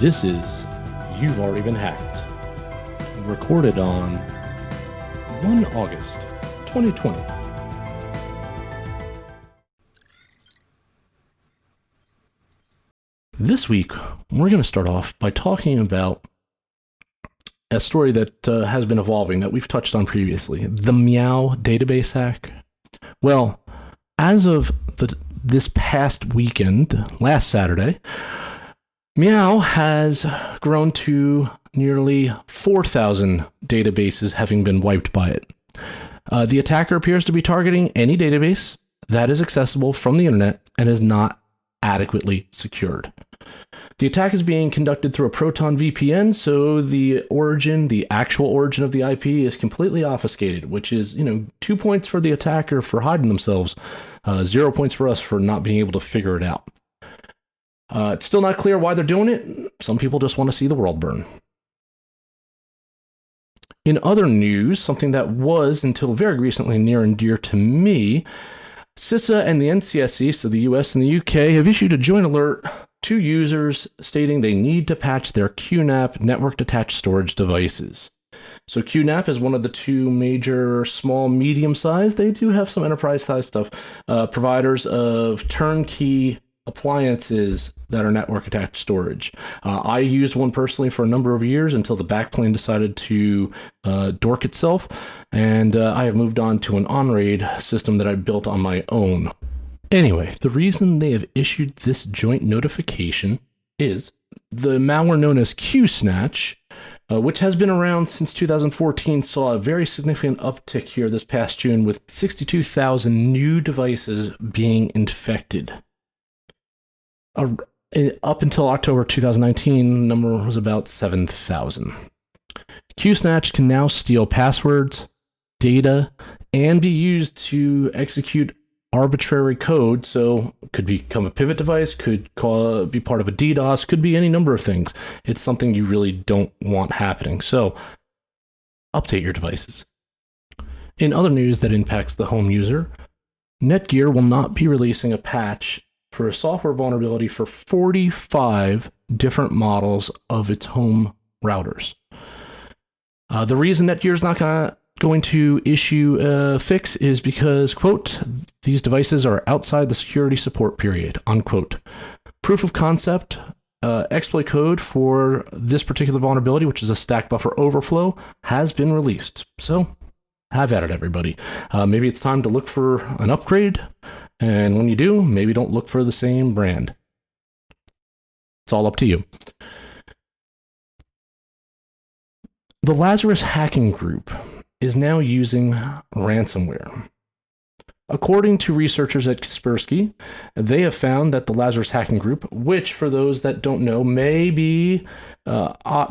This is You've Already Been Hacked, recorded on 1 August 2020. This week, we're going to start off by talking about a story that has been evolving that we've touched on previously, the Meow database hack. Well, as of this past weekend, last Saturday, Meow has grown to nearly 4,000 databases having been wiped by it. The attacker appears to be targeting any database that is accessible from the internet and is not adequately secured. The attack is being conducted through a Proton VPN, so the actual origin of the IP is completely obfuscated, which is, 2 points for the attacker for hiding themselves, 0 points for us for not being able to figure it out. It's still not clear why they're doing it. Some people just want to see the world burn. In other news, something that was, until very recently, near and dear to me, CISA and the NCSC, so the US and the UK, have issued a joint alert to users stating they need to patch their QNAP network-attached storage devices. So QNAP is one of the two major small, medium-sized, they do have some enterprise-sized stuff, providers of turnkey appliances that are network-attached storage. I used one personally for a number of years until the backplane decided to dork itself, and I have moved on to an on-raid system that I built on my own. Anyway, the reason they have issued this joint notification is the malware known as QSnatch, which has been around since 2014, saw a very significant uptick here this past June with 62,000 new devices being infected. Up until October 2019, the number was about 7,000. QSnatch can now steal passwords, data, and be used to execute arbitrary code, so could become a pivot device, could be part of a DDoS, could be any number of things. It's something you really don't want happening, so update your devices. In other news that impacts the home user, Netgear will not be releasing a patch for a software vulnerability for 45 different models of its home routers. The reason Netgear is not going to issue a fix is because, quote, these devices are outside the security support period, unquote. Proof of concept exploit code for this particular vulnerability, which is a stack buffer overflow, has been released. So have at it, everybody. Maybe it's time to look for an upgrade. And when you do, maybe don't look for the same brand. It's all up to you. The Lazarus hacking group is now using ransomware. According to researchers at Kaspersky, they have found that the Lazarus hacking group, which for those that don't know, may be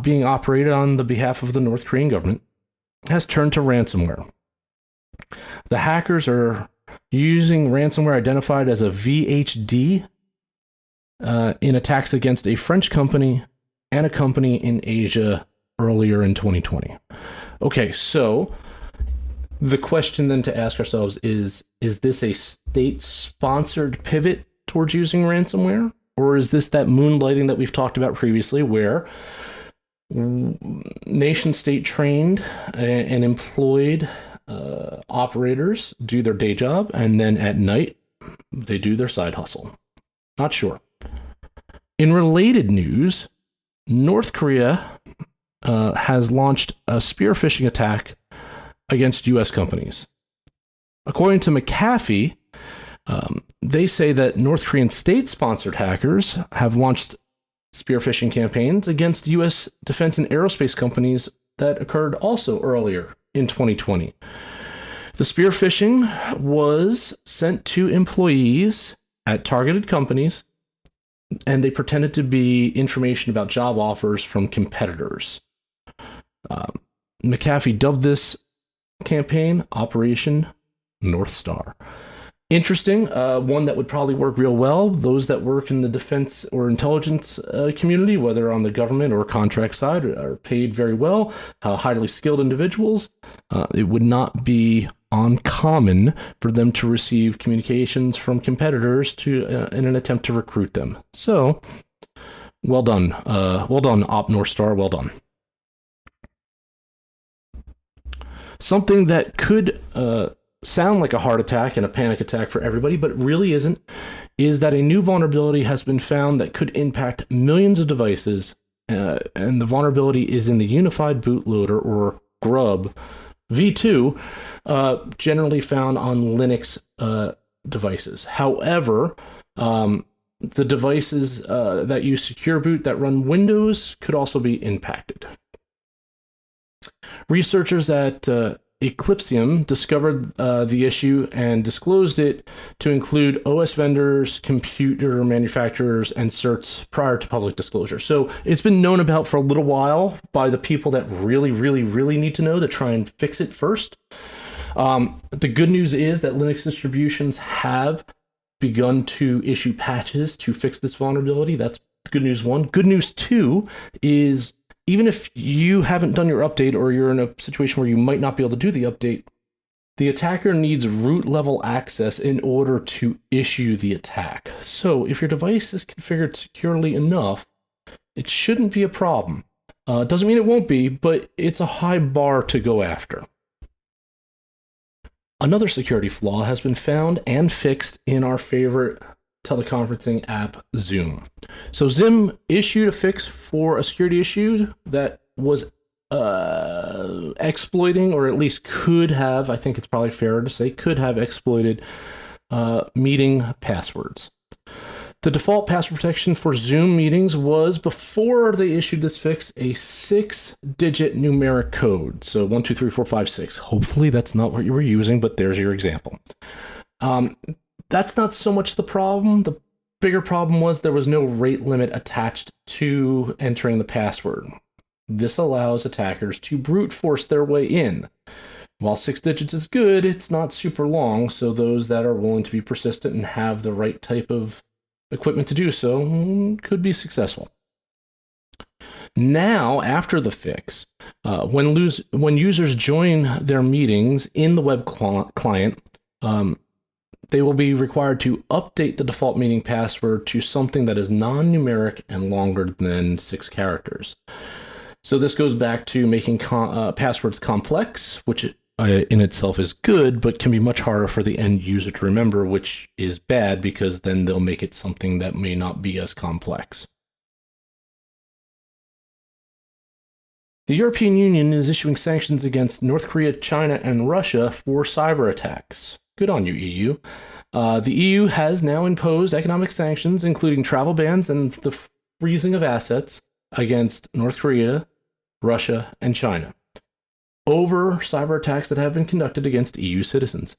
being operated on the behalf of the North Korean government, has turned to ransomware. The hackers are using ransomware identified as a VHD in attacks against a French company and a company in Asia earlier in 2020. Okay, so the question then to ask ourselves is this a state-sponsored pivot towards using ransomware? Or is this that moonlighting that we've talked about previously where nation-state trained and employed operators do their day job, and then at night they do their side hustle? Not sure. In related news, North Korea has launched a spear phishing attack against U.S. companies. According to McAfee, they say that North Korean state-sponsored hackers have launched spear phishing campaigns against U.S. defense and aerospace companies that occurred also earlier in 2020. The spear phishing was sent to employees at targeted companies, and they pretended to be information about job offers from competitors. McAfee dubbed this campaign Operation North Star. Interesting, one that would probably work real well. Those that work in the defense or intelligence community, whether on the government or contract side, are paid very well, highly skilled individuals. It would not be uncommon for them to receive communications from competitors in an attempt to recruit them. So Well done. Well done, Op North Star. Well done. Something that could sound like a heart attack and a panic attack for everybody, but really isn't, is that a new vulnerability has been found that could impact millions of devices, and the vulnerability is in the Unified Bootloader, or GRUB, v2, generally found on Linux devices. However, the devices that use Secure Boot that run Windows could also be impacted. Researchers at Eclipsium discovered the issue and disclosed it to include OS vendors, computer manufacturers, and certs prior to public disclosure. So it's been known about for a little while by the people that really, really, really need to know to try and fix it first. The good news is that Linux distributions have begun to issue patches to fix this vulnerability. That's good news one. Good news two is, even if you haven't done your update, or you're in a situation where you might not be able to do the update, the attacker needs root level access in order to issue the attack. So if your device is configured securely enough, it shouldn't be a problem. Doesn't mean it won't be, but it's a high bar to go after. Another security flaw has been found and fixed in our favorite teleconferencing app, Zoom. So Zoom issued a fix for a security issue that was exploiting, or at least could have, I think it's probably fairer to say, could have exploited meeting passwords. The default password protection for Zoom meetings was, before they issued this fix, a 6-digit numeric code. So 1, 2, 3, 4, 5, 6. Hopefully that's not what you were using, but there's your example. That's not so much the problem. The bigger problem was there was no rate limit attached to entering the password. This allows attackers to brute force their way in. While 6 digits is good, it's not super long, so those that are willing to be persistent and have the right type of equipment to do so could be successful. Now, after the fix, when users join their meetings in the web client, they will be required to update the default meeting password to something that is non-numeric and longer than 6 characters. So this goes back to making passwords complex, which in itself is good, but can be much harder for the end user to remember, which is bad because then they'll make it something that may not be as complex. The European Union is issuing sanctions against North Korea, China, and Russia for cyber attacks. Good on you, EU. The EU has now imposed economic sanctions, including travel bans and the freezing of assets, against North Korea, Russia, and China over cyber attacks that have been conducted against EU citizens.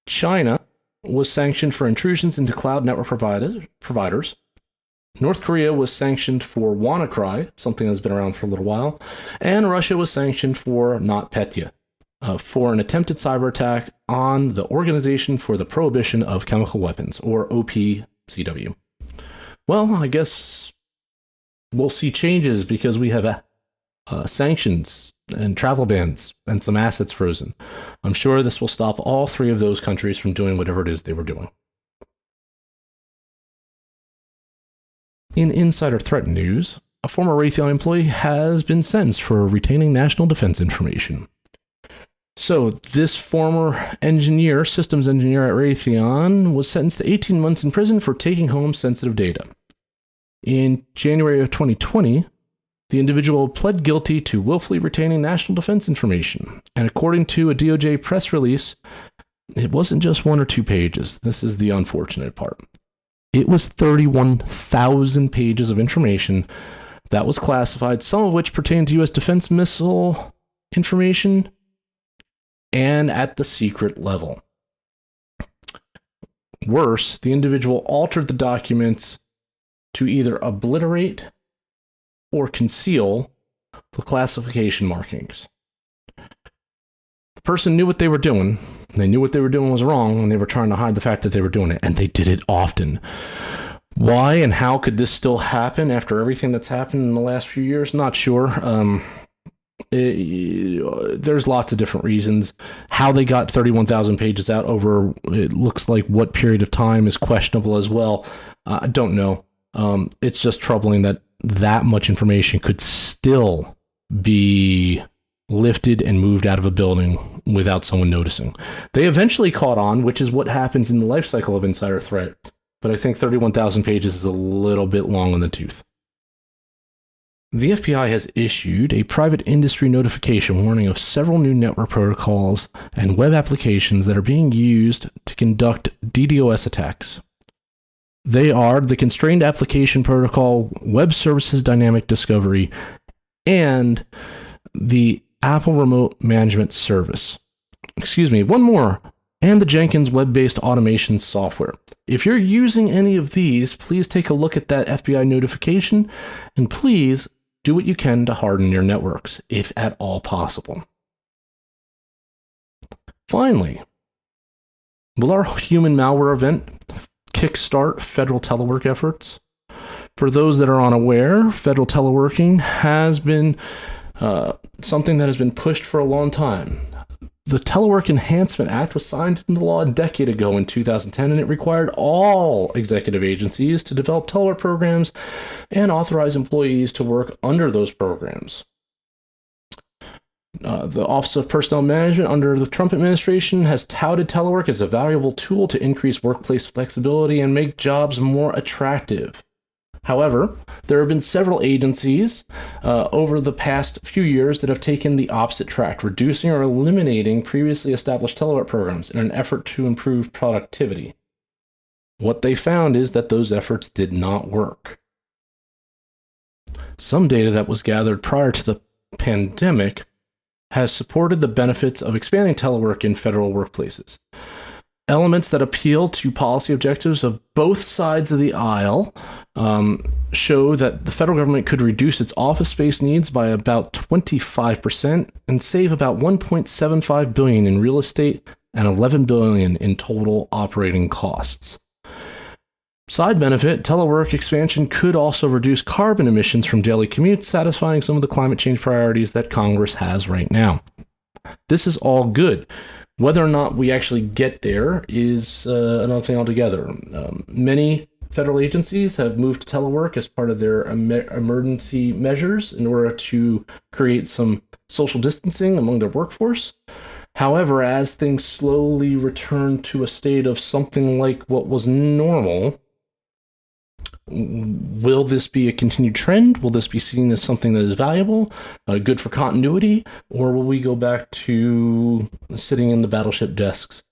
China was sanctioned for intrusions into cloud network providers. North Korea was sanctioned for WannaCry, something that's been around for a little while, and Russia was sanctioned for NotPetya, for an attempted cyber attack on the Organization for the Prohibition of Chemical Weapons, or OPCW. Well, I guess we'll see changes because we have sanctions and travel bans and some assets frozen. I'm sure this will stop all 3 of those countries from doing whatever it is they were doing. In insider threat news, a former Raytheon employee has been sentenced for retaining national defense information. So this former engineer, systems engineer at Raytheon, was sentenced to 18 months in prison for taking home sensitive data. In January of 2020, the individual pled guilty to willfully retaining national defense information. And according to a DOJ press release, it wasn't just 1 or 2 pages. This is the unfortunate part. It was 31,000 pages of information that was classified, some of which pertained to U.S. defense missile information and at the secret level. Worse, the individual altered the documents to either obliterate or conceal the classification markings. The person knew what they were doing. They knew what they were doing was wrong, and they were trying to hide the fact that they were doing it, and they did it often. Why and how could this still happen after everything that's happened in the last few years? Not sure. There's lots of different reasons. How they got 31,000 pages out over, it looks like, what period of time is questionable as well. I don't know. It's just troubling that that much information could still be lifted and moved out of a building without someone noticing. They eventually caught on, which is what happens in the life cycle of insider threat. But I think 31,000 pages is a little bit long on the tooth. The FBI has issued a private industry notification warning of several new network protocols and web applications that are being used to conduct DDoS attacks. They are the Constrained Application Protocol, Web Services Dynamic Discovery, and the Apple Remote Management Service. One more. And the Jenkins web-based automation software. If you're using any of these, please take a look at that FBI notification, and please do what you can to harden your networks, if at all possible. Finally, will our human malware event kickstart federal telework efforts? For those that are unaware, federal teleworking has been something that has been pushed for a long time. The Telework Enhancement Act was signed into law a decade ago in 2010, and it required all executive agencies to develop telework programs and authorize employees to work under those programs. The Office of Personnel Management under the Trump administration has touted telework as a valuable tool to increase workplace flexibility and make jobs more attractive. However, there have been several agencies over the past few years that have taken the opposite track, reducing or eliminating previously established telework programs in an effort to improve productivity. What they found is that those efforts did not work. Some data that was gathered prior to the pandemic has supported the benefits of expanding telework in federal workplaces. Elements that appeal to policy objectives of both sides of the aisle show that the federal government could reduce its office space needs by about 25% and save about $1.75 billion in real estate and $11 billion in total operating costs. Side benefit, telework expansion could also reduce carbon emissions from daily commutes, satisfying some of the climate change priorities that Congress has right now. This is all good. Whether or not we actually get there is another thing altogether. Many federal agencies have moved to telework as part of their emergency measures in order to create some social distancing among their workforce. However, as things slowly return to a state of something like what was normal, will this be a continued trend? Will this be seen as something that is valuable, good for continuity, or will we go back to sitting in the battleship desks?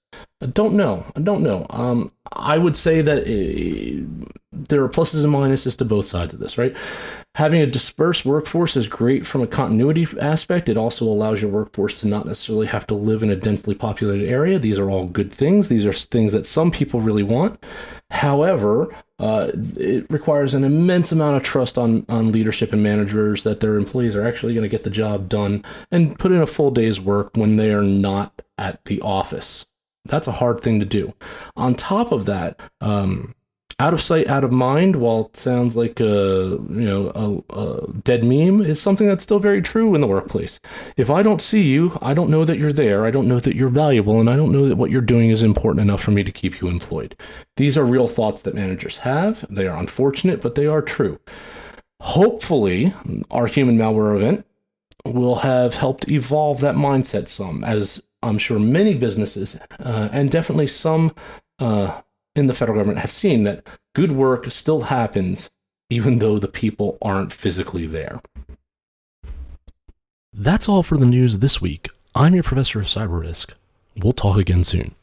I don't know. I would say that there are pluses and minuses to both sides of this, right? Having a dispersed workforce is great from a continuity aspect. It also allows your workforce to not necessarily have to live in a densely populated area. These are all good things. These are things that some people really want. However, it requires an immense amount of trust on leadership and managers that their employees are actually going to get the job done and put in a full day's work when they are not at the office. That's a hard thing to do. On top of that, out of sight, out of mind, while it sounds like a dead meme, is something that's still very true in the workplace. If I don't see you, I don't know that you're there, I don't know that you're valuable, and I don't know that what you're doing is important enough for me to keep you employed. These are real thoughts that managers have. They are unfortunate, but they are true. Hopefully, our human malware event will have helped evolve that mindset some, as I'm sure many businesses, and definitely some in the federal government, have seen that good work still happens even though the people aren't physically there. That's all for the news this week. I'm your professor of cyber risk. We'll talk again soon.